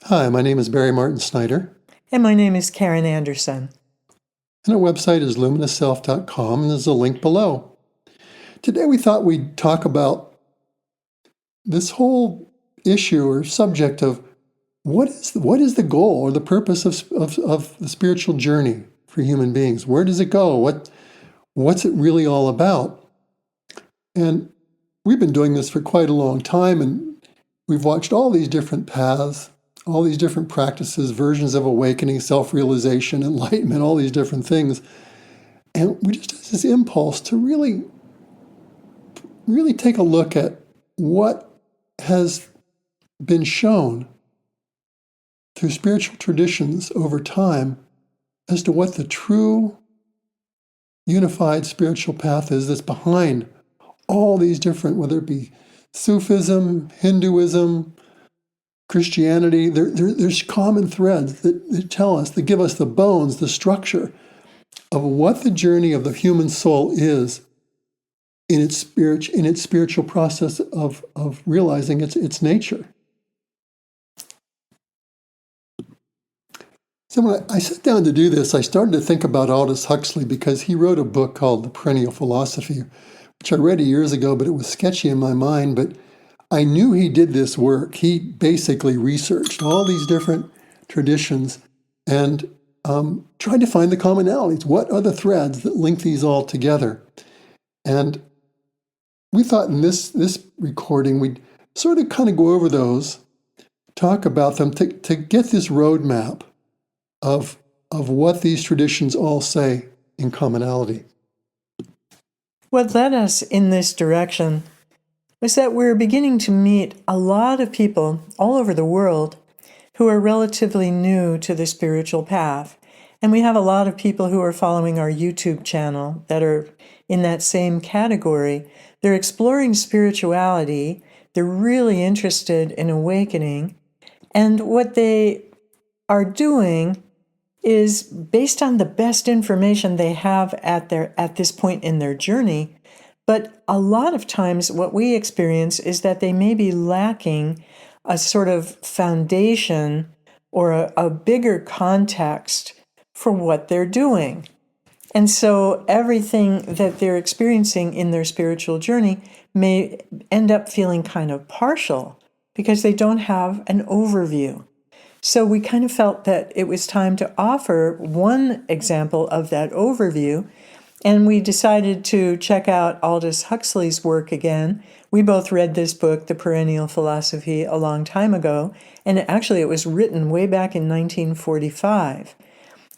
Hi, my name is Barry Martin Snyder, And my name is Karen Anderson. and our website is luminousself.com, and there's a link below. Today we thought we'd talk about this whole issue or subject of what is the goal or the purpose of the spiritual journey for human beings? Where does it go? What's it really all about? And we've been doing this for quite a long time, and we've watched all these different paths, all these different practices, versions of awakening, self-realization, enlightenment, all these different things. And we just have this impulse to really take a look at what has been shown through spiritual traditions over time as to what the true unified spiritual path is that's behind all these different, whether it be Sufism, Hinduism, Christianity. There's common threads that tell us, that give us the bones, the structure of what the journey of the human soul is in its spiritual process of realizing its nature. So when I sat down to do this, I started to think about Aldous Huxley because he wrote a book called The Perennial Philosophy, which I read years ago, but it was sketchy in my mind. But I knew he did this work. He basically researched all these different traditions and tried to find the commonalities. What are the threads that link these all together? And we thought in this recording, we'd sort of kind of go over those, talk about them to get this roadmap of what these traditions all say in commonality. What led us in this direction was that we're beginning to meet a lot of people all over the world who are relatively new to the spiritual path. And we have a lot of people who are following our YouTube channel that are in that same category. They're exploring spirituality. They're really interested in awakening. And what they are doing is based on the best information they have at this point in their journey. But a lot of times what we experience is that they may be lacking a sort of foundation or a bigger context for what they're doing. And so everything that they're experiencing in their spiritual journey may end up feeling kind of partial because they don't have an overview. So we kind of felt that it was time to offer one example of that overview, and we decided to check out Aldous Huxley's work again. We both read this book, The Perennial Philosophy, a long time ago, and it was written way back in 1945.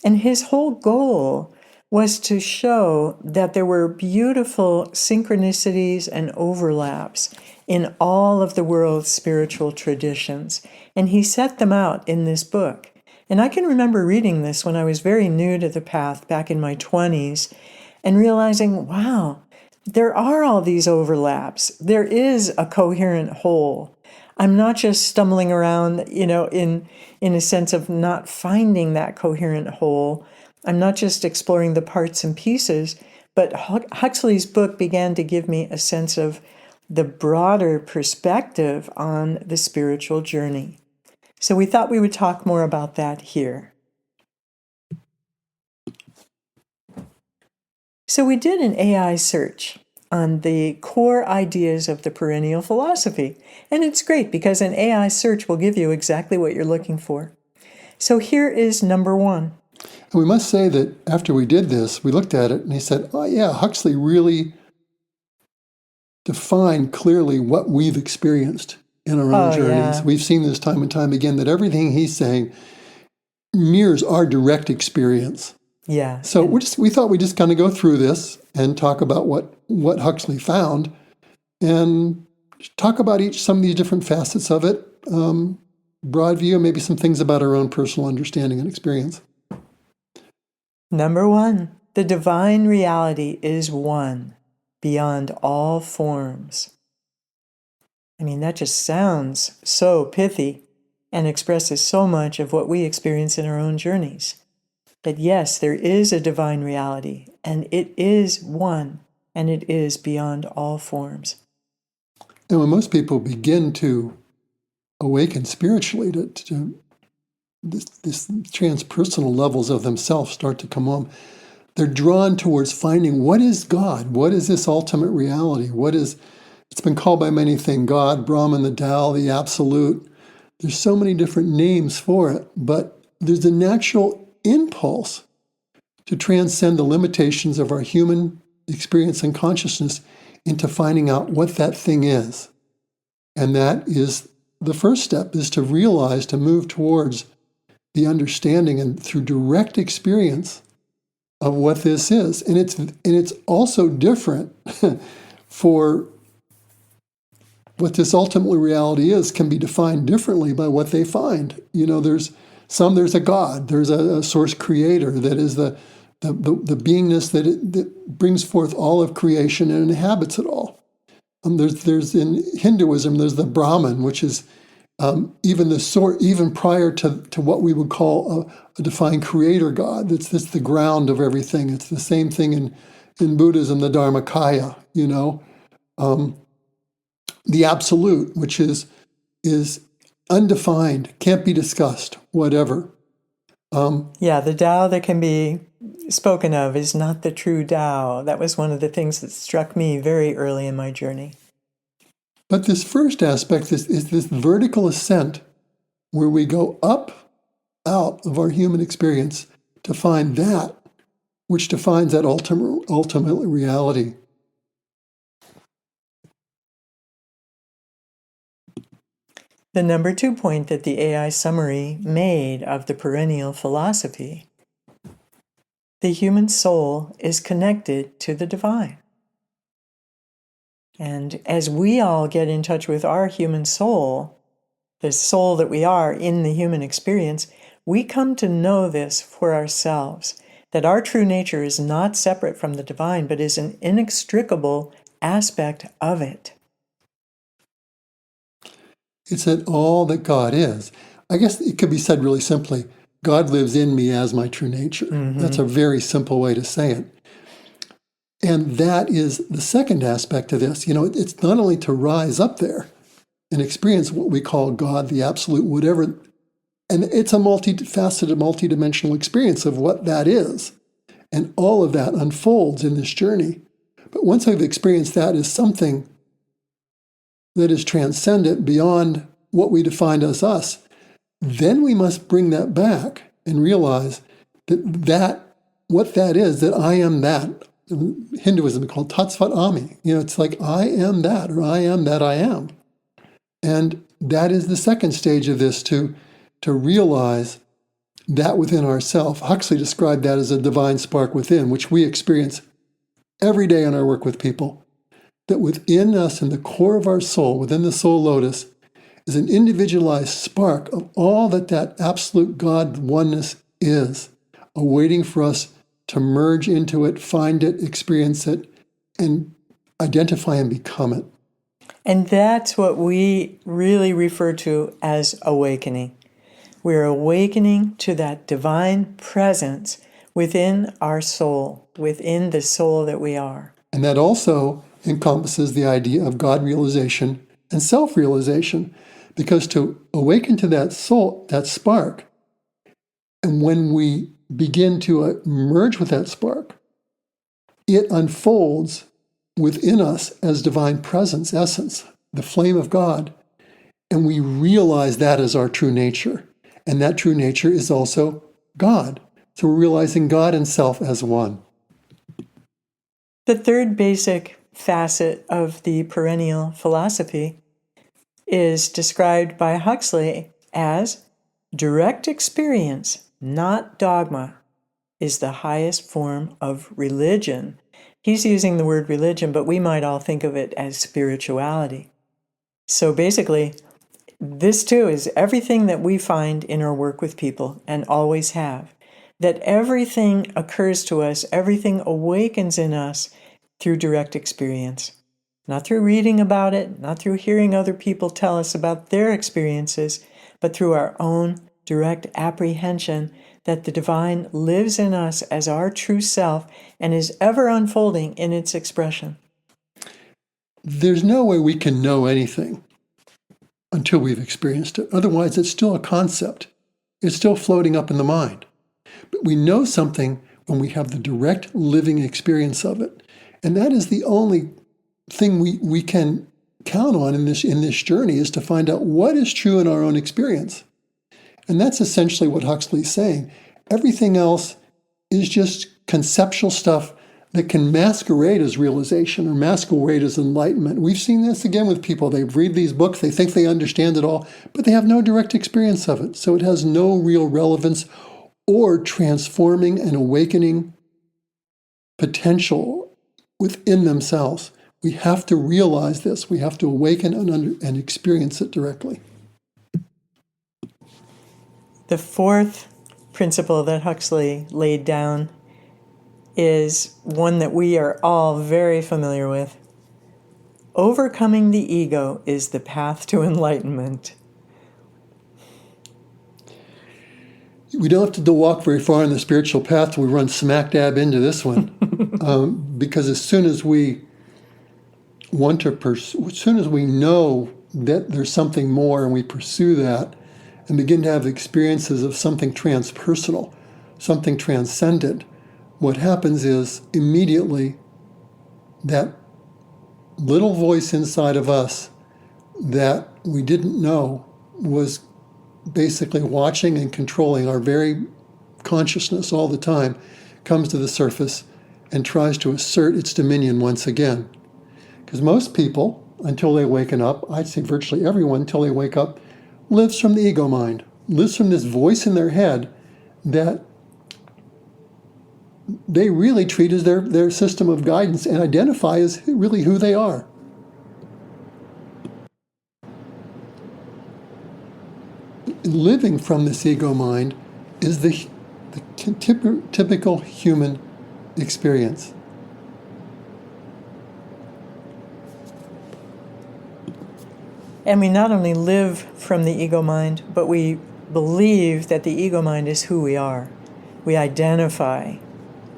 And his whole goal was to show that there were beautiful synchronicities and overlaps in all of the world's spiritual traditions. And he set them out in this book. And I can remember reading this when I was very new to the path back in my 20s and realizing, wow, there are all these overlaps. There is a coherent whole. I'm not just stumbling around, in a sense of not finding that coherent whole. I'm not just exploring the parts and pieces, but Huxley's book began to give me a sense of the broader perspective on the spiritual journey. So we thought we would talk more about that here. So we did an AI search on the core ideas of the perennial philosophy. And it's great because an AI search will give you exactly what you're looking for. So here is number one. And we must say that after we did this, we looked at it and he said, oh yeah, Huxley really defined clearly what we've experienced in our own journeys. Yeah. We've seen this time and time again, that everything he's saying mirrors our direct experience. Yeah. So we thought we'd just kind of go through this and talk about what Huxley found and talk about some of these different facets of it, broad view, and maybe some things about our own personal understanding and experience. Number one, the divine reality is one, beyond all forms. I mean, that just sounds so pithy and expresses so much of what we experience in our own journeys. That yes, there is a divine reality, and it is one, and it is beyond all forms. And when most people begin to awaken spiritually, to this transpersonal levels of themselves start to come home. They're drawn towards finding what is God? What is this ultimate reality? It's been called by many things, God, Brahman, the Tao, the Absolute. There's so many different names for it, but there's a natural impulse to transcend the limitations of our human experience and consciousness into finding out what that thing is. And that is the first step, is to realize, to move towards the understanding and through direct experience of what this is. And it's also different for what this ultimate reality is can be defined differently by what they find. There's a God, there's a source creator that is the beingness that brings forth all of creation and inhabits it all. There's in Hinduism, there's the Brahman, which is even prior to what we would call a defined creator God. That's the ground of everything. It's the same thing in Buddhism, the Dharmakaya. The Absolute, which is undefined, can't be discussed, whatever. The Tao that can be spoken of is not the true Tao. That was one of the things that struck me very early in my journey. But this first aspect is this vertical ascent where we go up out of our human experience to find that which defines that ultimate reality. The number 2 point that the AI summary made of the Perennial Philosophy: the human soul is connected to the divine. And as we all get in touch with our human soul, the soul that we are in the human experience, we come to know this for ourselves, that our true nature is not separate from the divine, but is an inextricable aspect of it. It's that all that God is. I guess it could be said really simply, God lives in me as my true nature. Mm-hmm. That's a very simple way to say it. And that is the second aspect of this. It's not only to rise up there and experience what we call God, the Absolute, whatever. And it's a multifaceted, multidimensional experience of what that is. And all of that unfolds in this journey. But once I've experienced that as something that is transcendent beyond what we defined as us, then we must bring that back and realize that what that is, that I am that. In Hinduism, it's called Tatsvat Ami. It's like I am that, or I am that I am. And that is the second stage of this, to realize that within ourselves. Huxley described that as a divine spark within, which we experience every day in our work with people. That within us, in the core of our soul, within the soul lotus, is an individualized spark of all that absolute God oneness is, awaiting for us to merge into it, find it, experience it, and identify and become it. And that's what we really refer to as awakening. We're awakening to that divine presence within our soul, within the soul that we are. And that also encompasses the idea of God realization and self-realization, because to awaken to that soul, that spark, and when we begin to merge with that spark, it unfolds within us as divine presence, essence, the flame of God, and we realize that as our true nature. And that true nature is also God. So we're realizing God and self as one. The third basic facet of the Perennial Philosophy is described by Huxley as direct experience, not dogma, is the highest form of religion. He's using the word religion, but we might all think of it as spirituality. So basically, this too is everything that we find in our work with people and always have. That everything occurs to us, everything awakens in us through direct experience. Not through reading about it, not through hearing other people tell us about their experiences, but through our own direct apprehension that the divine lives in us as our true self and is ever unfolding in its expression. There's no way we can know anything until we've experienced it. Otherwise, it's still a concept. It's still floating up in the mind. But we know something when we have the direct living experience of it. And that is the only thing we can count on in this journey, is to find out what is true in our own experience. And that's essentially what Huxley's saying. Everything else is just conceptual stuff that can masquerade as realization or masquerade as enlightenment. We've seen this again with people. They read these books, they think they understand it all, but they have no direct experience of it. So it has no real relevance or transforming and awakening potential within themselves. We have to realize this. We have to awaken and experience it directly. The fourth principle that Huxley laid down is one that we are all very familiar with. Overcoming the ego is the path to enlightenment. We don't have to walk very far in the spiritual path till we run smack dab into this one. Because as soon as we want to as soon as we know that there's something more and we pursue that and begin to have experiences of something transpersonal, something transcendent, what happens is immediately that little voice inside of us that we didn't know was basically watching and controlling our very consciousness all the time comes to the surface and tries to assert its dominion once again. Because most people, until they waken up, I'd say virtually everyone until they wake up, lives from the ego mind, lives from this voice in their head that they really treat as their system of guidance and identify as really who they are. Living from this ego mind is the typical human experience. And we not only live from the ego mind, but we believe that the ego mind is who we are. We identify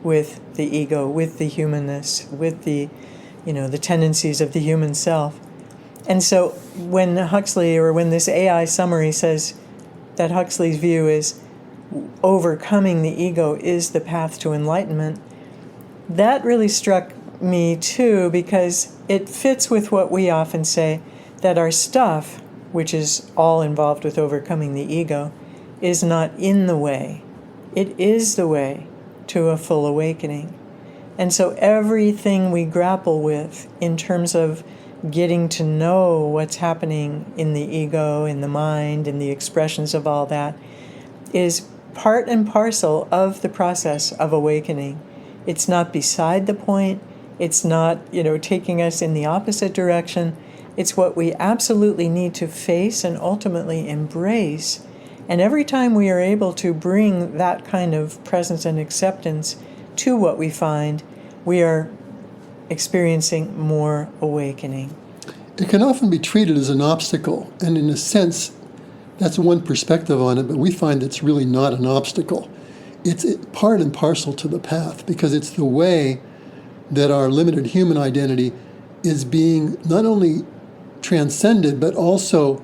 with the ego, with the humanness, with the tendencies of the human self. And so when Huxley, or when this AI summary says that Huxley's view is overcoming the ego is the path to enlightenment, that really struck me too, because it fits with what we often say, that our stuff, which is all involved with overcoming the ego, is not in the way. It is the way to a full awakening. And so everything we grapple with in terms of getting to know what's happening in the ego, in the mind, in the expressions of all that, is part and parcel of the process of awakening. It's not beside the point. It's not, taking us in the opposite direction. It's what we absolutely need to face and ultimately embrace. And every time we are able to bring that kind of presence and acceptance to what we find, we are experiencing more awakening. It can often be treated as an obstacle, and in a sense, that's one perspective on it, but we find it's really not an obstacle. It's part and parcel to the path, because it's the way that our limited human identity is being not only transcended, but also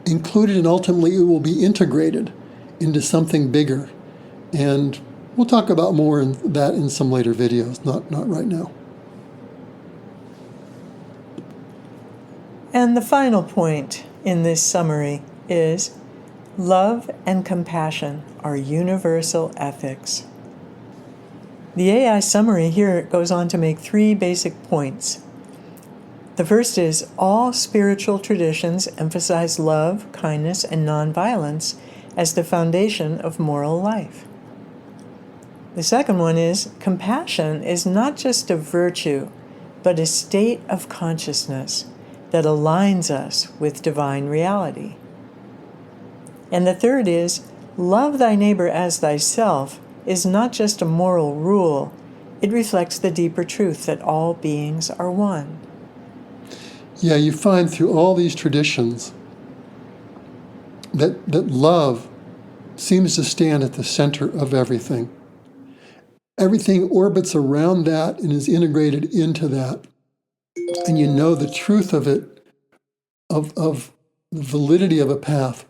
included, and ultimately it will be integrated into something bigger. And we'll talk about more in that in some later videos, not right now. And the final point in this summary is love and compassion are universal ethics. The AI summary here goes on to make 3 basic points. The first is all spiritual traditions emphasize love, kindness, and nonviolence as the foundation of moral life. The second one is compassion is not just a virtue, but a state of consciousness that aligns us with divine reality. And the third is love thy neighbor as thyself is not just a moral rule, it reflects the deeper truth that all beings are one. Yeah, you find through all these traditions that love seems to stand at the center of everything. Everything orbits around that and is integrated into that. And you know the truth of it, of the validity of a path,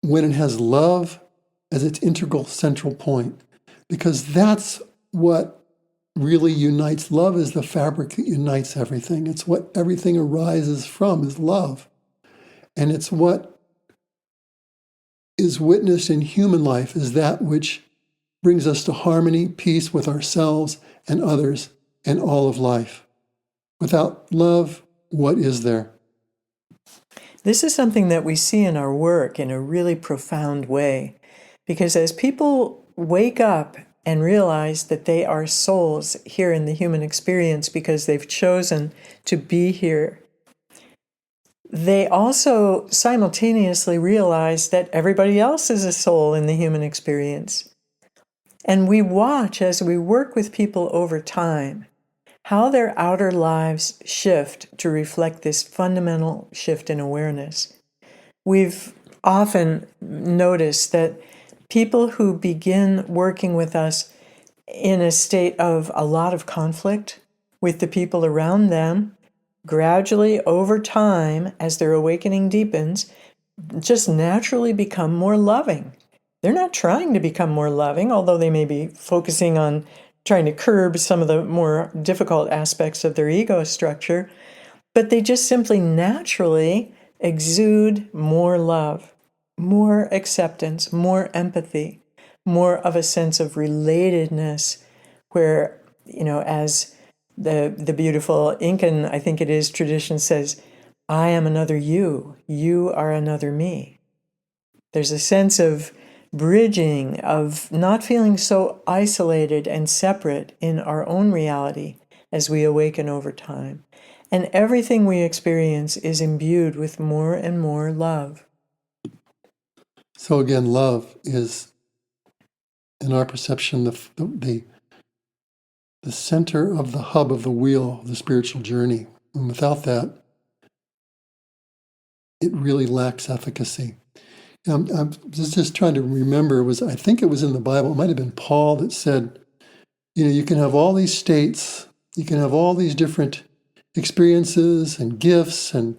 when it has love as its integral central point, because that's what really unites. Love is the fabric that unites everything. It's what everything arises from, is love. And it's what is witnessed in human life, is that which brings us to harmony, peace with ourselves and others and all of life. Without love, what is there? This is something that we see in our work in a really profound way, because as people wake up and realize that they are souls here in the human experience because they've chosen to be here, they also simultaneously realize that everybody else is a soul in the human experience. And we watch as we work with people over time how their outer lives shift to reflect this fundamental shift in awareness. We've often noticed that people who begin working with us in a state of a lot of conflict with the people around them, gradually over time, as their awakening deepens, just naturally become more loving. They're not trying to become more loving, although they may be focusing on trying to curb some of the more difficult aspects of their ego structure, but they just simply naturally exude more love, more acceptance, more empathy, more of a sense of relatedness, where, as the beautiful Incan, I think it is, tradition says, I am another you, you are another me. There's a sense of bridging, of not feeling so isolated and separate in our own reality as we awaken over time. And everything we experience is imbued with more and more love. So again, love is, in our perception, the center of the hub of the wheel of the spiritual journey. And without that, it really lacks efficacy. I'm just trying to remember, I think it was in the Bible, it might have been Paul that said, you can have all these states, you can have all these different experiences and gifts and,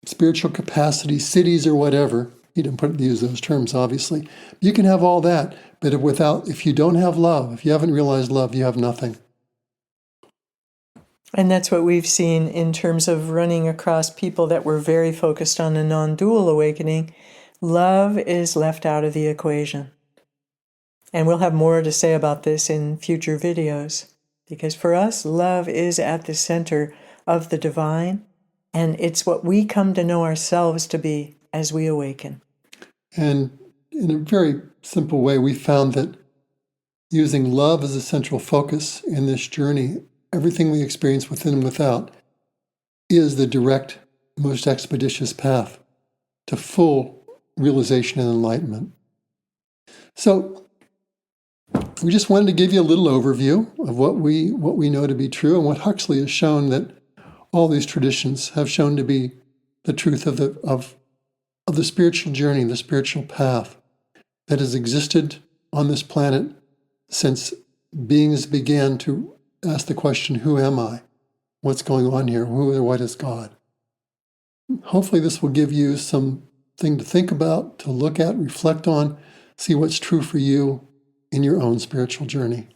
spiritual capacity, cities or whatever. He didn't use those terms, obviously. You can have all that, but if you don't have love, if you haven't realized love, you have nothing. And that's what we've seen in terms of running across people that were very focused on a non-dual awakening. Love is left out of the equation. And we'll have more to say about this in future videos, because for us, love is at the center of the divine, and it's what we come to know ourselves to be as we awaken. And in a very simple way, we found that using love as a central focus in this journey, everything we experience within and without, is the direct, most expeditious path to full realization and enlightenment. So we just wanted to give you a little overview of what we know to be true and what Huxley has shown that all these traditions have shown to be the truth of the spiritual journey, the spiritual path that has existed on this planet since beings began to ask the question, who am I? What's going on here? Who or what is God? Hopefully this will give you something to think about, to look at, reflect on, see what's true for you in your own spiritual journey.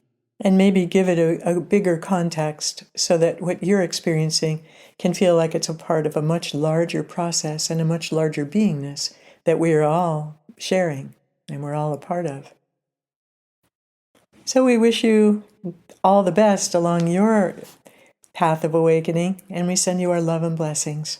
And maybe give it a bigger context so that what you're experiencing can feel like it's a part of a much larger process and a much larger beingness that we are all sharing and we're all a part of. So we wish you all the best along your path of awakening, and we send you our love and blessings.